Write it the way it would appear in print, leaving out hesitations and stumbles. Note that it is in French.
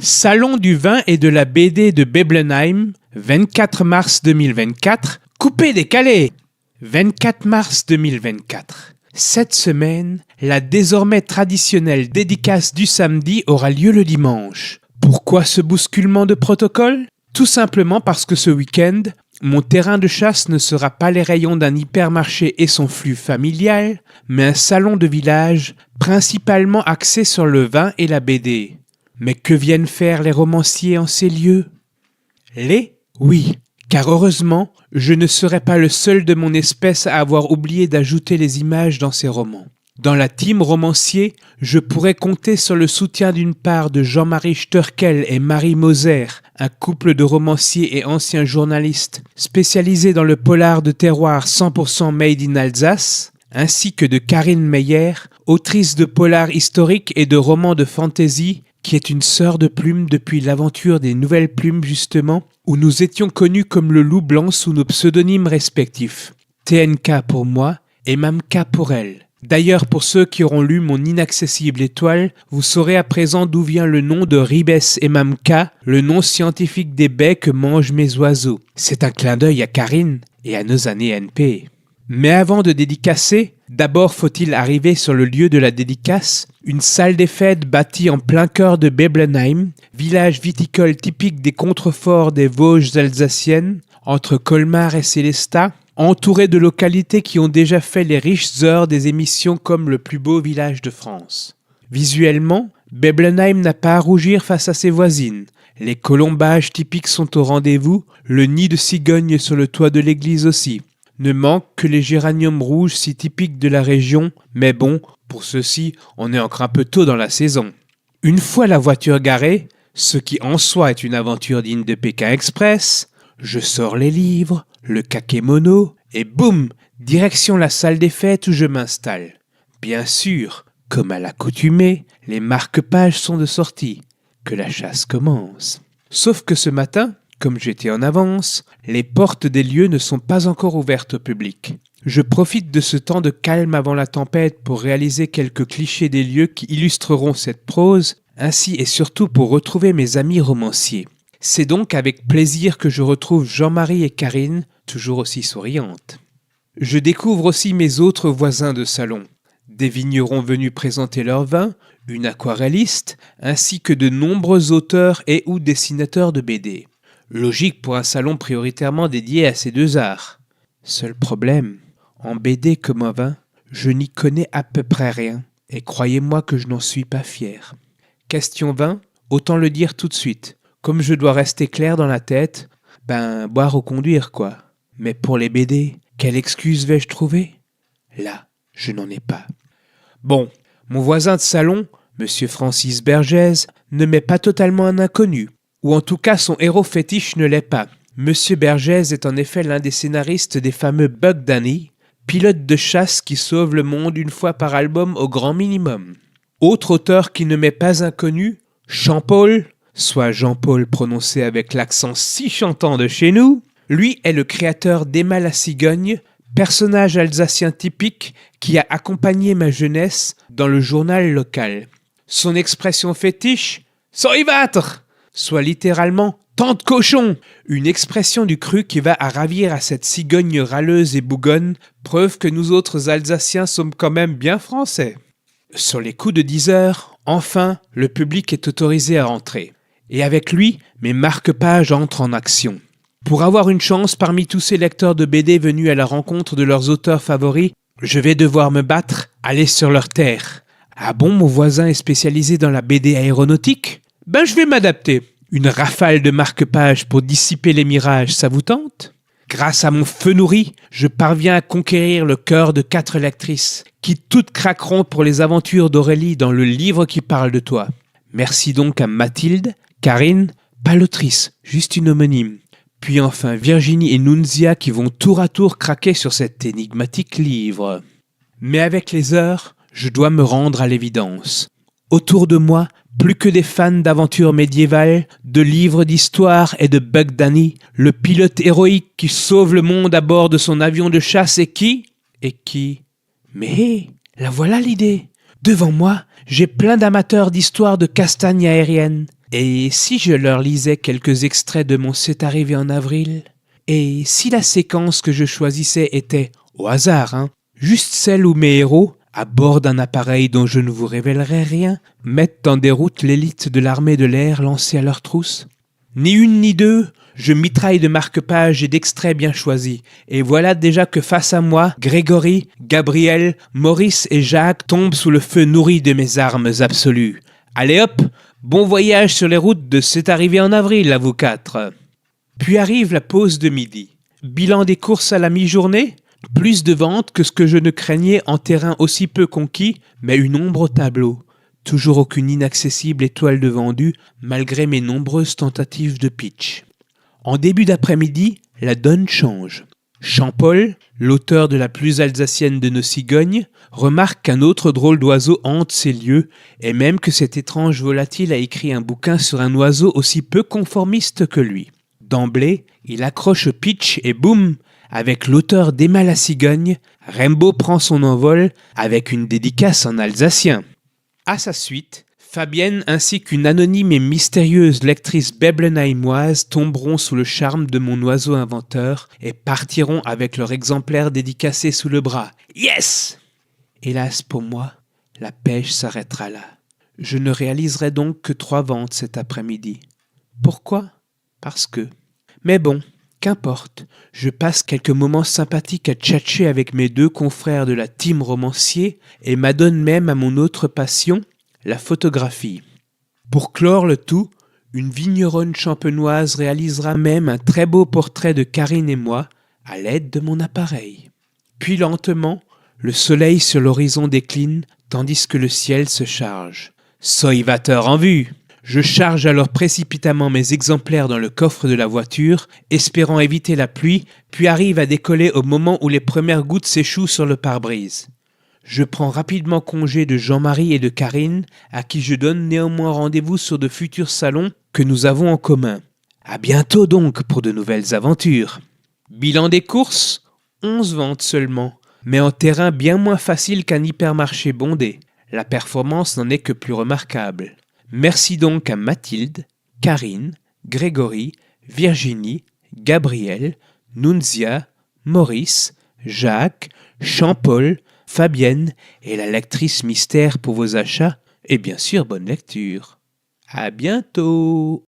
Salon du vin et de la BD de Beblenheim, 24 mars 2024, coupé décalé 24 mars 2024. Cette semaine, la désormais traditionnelle dédicace du samedi aura lieu le dimanche. Pourquoi ce bousculement de protocole ? Tout simplement parce que ce week-end, mon terrain de chasse ne sera pas les rayons d'un hypermarché et son flux familial, mais un salon de village principalement axé sur le vin et la BD. Mais que viennent faire les romanciers en ces lieux ? Oui, car heureusement, je ne serai pas le seul de mon espèce à avoir oublié d'ajouter les images dans ces romans. Dans la team romancier, je pourrais compter sur le soutien d'une part de Jean-Marie Sturkel et Marie Moser, un couple de romanciers et anciens journalistes spécialisés dans le polar de terroir 100% made in Alsace, ainsi que de Karine Meyer, autrice de polars historiques et de romans de fantasy, qui est une sœur de Plume depuis l'aventure des Nouvelles Plumes justement, où nous étions connus comme le Loup Blanc sous nos pseudonymes respectifs. TNK pour moi et Mamka pour elle. D'ailleurs, pour ceux qui auront lu mon inaccessible étoile, vous saurez à présent d'où vient le nom de Ribes et Mamka, le nom scientifique des baies que mangent mes oiseaux. C'est un clin d'œil à Karine et à nos années NP. Mais avant de dédicacer, d'abord faut-il arriver sur le lieu de la dédicace, une salle des fêtes bâtie en plein cœur de Beblenheim, village viticole typique des contreforts des Vosges alsaciennes, entre Colmar et Sélestat, entouré de localités qui ont déjà fait les riches heures des émissions comme le plus beau village de France. Visuellement, Beblenheim n'a pas à rougir face à ses voisines. Les colombages typiques sont au rendez-vous, le nid de cigogne sur le toit de l'église aussi. Ne manque que les géraniums rouges si typiques de la région, mais bon, pour ceux-ci, on est encore un peu tôt dans la saison. Une fois la voiture garée, ce qui en soi est une aventure digne de Pékin Express, je sors les livres, le kakémono, et boum, direction la salle des fêtes où je m'installe. Bien sûr, comme à l'accoutumée, les marque-pages sont de sortie, que la chasse commence. Sauf que ce matin, comme j'étais en avance, les portes des lieux ne sont pas encore ouvertes au public. Je profite de ce temps de calme avant la tempête pour réaliser quelques clichés des lieux qui illustreront cette prose, ainsi et surtout pour retrouver mes amis romanciers. C'est donc avec plaisir que je retrouve Jean-Marie et Karine, toujours aussi souriantes. Je découvre aussi mes autres voisins de salon, des vignerons venus présenter leur vin, une aquarelliste, ainsi que de nombreux auteurs et ou dessinateurs de BD. Logique pour un salon prioritairement dédié à ces deux arts. Seul problème, en BD comme en vin, je n'y connais à peu près rien, et croyez-moi que je n'en suis pas fier. Question vin, autant le dire tout de suite. Comme je dois rester clair dans la tête, boire ou conduire quoi. Mais pour les BD, quelle excuse vais-je trouver ? Là, je n'en ai pas. Bon, mon voisin de salon, Monsieur Francis Bergès, ne m'est pas totalement un inconnu. Ou en tout cas son héros fétiche ne l'est pas. Monsieur Bergès est en effet l'un des scénaristes des fameux Bug Danny, pilote de chasse qui sauve le monde une fois par album au grand minimum. Autre auteur qui ne m'est pas inconnu, Jean-Paul, soit Jean-Paul prononcé avec l'accent si chantant de chez nous, lui est le créateur d'Emma la cigogne, personnage alsacien typique qui a accompagné ma jeunesse dans le journal local. Son expression fétiche, « Soivatr !» soit littéralement « tant de cochon !» une expression du cru qui va à ravir à cette cigogne râleuse et bougonne, preuve que nous autres Alsaciens sommes quand même bien français. Sur les coups de 10 heures, enfin, le public est autorisé à rentrer. Et avec lui, mes marque-pages entrent en action. Pour avoir une chance parmi tous ces lecteurs de BD venus à la rencontre de leurs auteurs favoris, je vais devoir me battre, aller sur leur terre. Ah bon, mon voisin est spécialisé dans la BD aéronautique ? Je vais m'adapter. Une rafale de marque-pages pour dissiper les mirages, ça vous tente ? Grâce à mon feu nourri, je parviens à conquérir le cœur de 4 lectrices, qui toutes craqueront pour les aventures d'Aurélie dans le livre qui parle de toi. Merci donc à Mathilde, Karine, pas l'autrice, juste une homonyme. Puis enfin Virginie et Nunzia qui vont tour à tour craquer sur cet énigmatique livre. Mais avec les heures, je dois me rendre à l'évidence. Autour de moi, plus que des fans d'aventures médiévales, de livres d'histoire et de Bug Danny, le pilote héroïque qui sauve le monde à bord de son avion de chasse et qui... Mais hé, la voilà l'idée. Devant moi, j'ai plein d'amateurs d'histoires de castagnes aériennes. Et si je leur lisais quelques extraits de mon C'est arrivé en avril? Et si la séquence que je choisissais était, au hasard, juste celle où mes héros, à bord d'un appareil dont je ne vous révélerai rien, mettent en déroute l'élite de l'armée de l'air lancée à leur trousse? Ni une ni deux, je mitraille de marque-pages et d'extraits bien choisis. Et voilà déjà que face à moi, Grégory, Gabriel, Maurice et Jacques tombent sous le feu nourri de mes armes absolues. Allez hop, bon voyage sur les routes de C'est arrivé en avril à vous quatre. Puis arrive la pause de midi. Bilan des courses à la mi-journée? Plus de ventes que ce que je ne craignais en terrain aussi peu conquis, mais une ombre au tableau. Toujours aucune inaccessible étoile de vendu, malgré mes nombreuses tentatives de pitch. En début d'après-midi, la donne change. Jean-Paul, l'auteur de la plus alsacienne de nos cigognes, remarque qu'un autre drôle d'oiseau hante ces lieux, et même que cet étrange volatile a écrit un bouquin sur un oiseau aussi peu conformiste que lui. D'emblée, il accroche au pitch et boum, avec l'auteur d'Emma la cigogne, Rimbaud prend son envol avec une dédicace en alsacien. À sa suite, Fabienne ainsi qu'une anonyme et mystérieuse lectrice beblenheimoise tomberont sous le charme de mon oiseau inventeur et partiront avec leur exemplaire dédicacé sous le bras. Yes! Hélas pour moi, la pêche s'arrêtera là. Je ne réaliserai donc que 3 ventes cet après-midi. Pourquoi? Parce que. Mais bon, qu'importe, je passe quelques moments sympathiques à tchatcher avec mes 2 confrères de la team romancier et m'adonne même à mon autre passion, la photographie. Pour clore le tout, une vigneronne champenoise réalisera même un très beau portrait de Karine et moi à l'aide de mon appareil. Puis lentement, le soleil sur l'horizon décline tandis que le ciel se charge. Soivateur en vue! Je charge alors précipitamment mes exemplaires dans le coffre de la voiture, espérant éviter la pluie, puis arrive à décoller au moment où les premières gouttes s'échouent sur le pare-brise. Je prends rapidement congé de Jean-Marie et de Karine, à qui je donne néanmoins rendez-vous sur de futurs salons que nous avons en commun. À bientôt donc pour de nouvelles aventures. Bilan des courses, 11 ventes seulement, mais en terrain bien moins facile qu'un hypermarché bondé. La performance n'en est que plus remarquable. Merci donc à Mathilde, Karine, Grégory, Virginie, Gabriel, Nunzia, Maurice, Jacques, Jean-Paul, Fabienne et la lectrice mystère pour vos achats, et bien sûr bonne lecture. À bientôt!